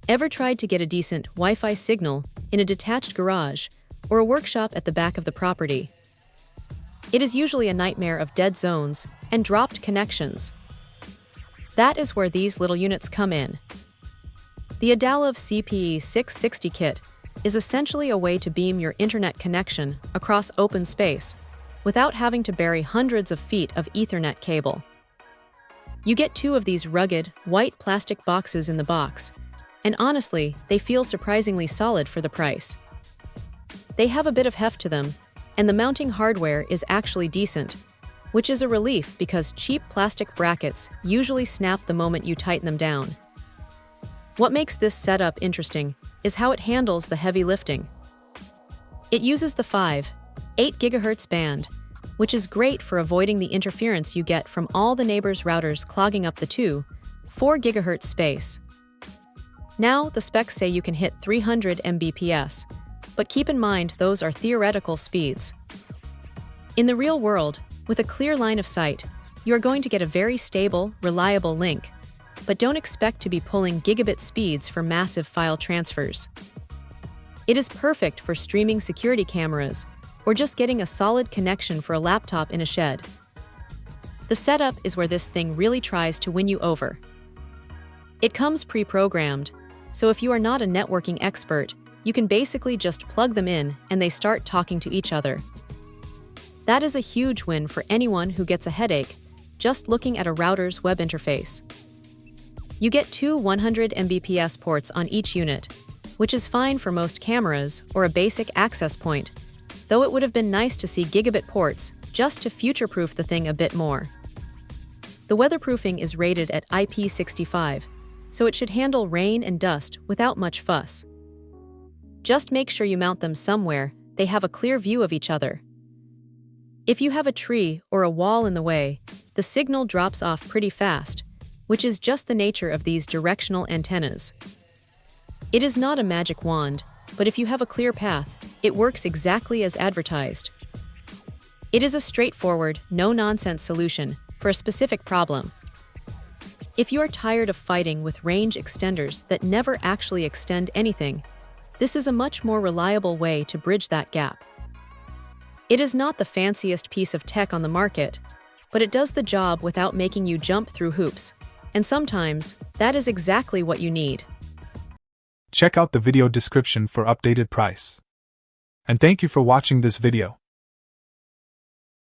Ever tried to get a decent Wi-Fi signal in a detached garage or a workshop at the back of the property? It is usually a nightmare of dead zones and dropped connections. That is where these little units come in. The Adalov CPE660 kit is essentially a way to beam your internet connection across open space without having to bury hundreds of feet of Ethernet cable. You get 2 of these rugged, white plastic boxes in the box, and honestly, they feel surprisingly solid for the price. They have a bit of heft to them, and the mounting hardware is actually decent, which is a relief because cheap plastic brackets usually snap the moment you tighten them down. What makes this setup interesting is how it handles the heavy lifting. It uses the 5.8 GHz band, which is great for avoiding the interference you get from all the neighbors' routers clogging up the 2.4 GHz space. Now, the specs say you can hit 300 Mbps, but keep in mind those are theoretical speeds. In the real world, with a clear line of sight, you are going to get a very stable, reliable link, but don't expect to be pulling gigabit speeds for massive file transfers. It is perfect for streaming security cameras or just getting a solid connection for a laptop in a shed. The setup is where this thing really tries to win you over. It comes pre-programmed, so if you are not a networking expert, you can basically just plug them in and they start talking to each other. That is a huge win for anyone who gets a headache just looking at a router's web interface. You get 2 100 Mbps ports on each unit, which is fine for most cameras or a basic access point, though it would have been nice to see gigabit ports just to future-proof the thing a bit more. The weatherproofing is rated at IP65, so it should handle rain and dust without much fuss. Just make sure you mount them somewhere they have a clear view of each other. If you have a tree or a wall in the way, the signal drops off pretty fast, which is just the nature of these directional antennas. It is not a magic wand, but if you have a clear path, it works exactly as advertised. It is a straightforward, no-nonsense solution for a specific problem. If you are tired of fighting with range extenders that never actually extend anything, this is a much more reliable way to bridge that gap. It is not the fanciest piece of tech on the market, but it does the job without making you jump through hoops, and sometimes that is exactly what you need. Check out the video description for updated price. And thank you for watching this video.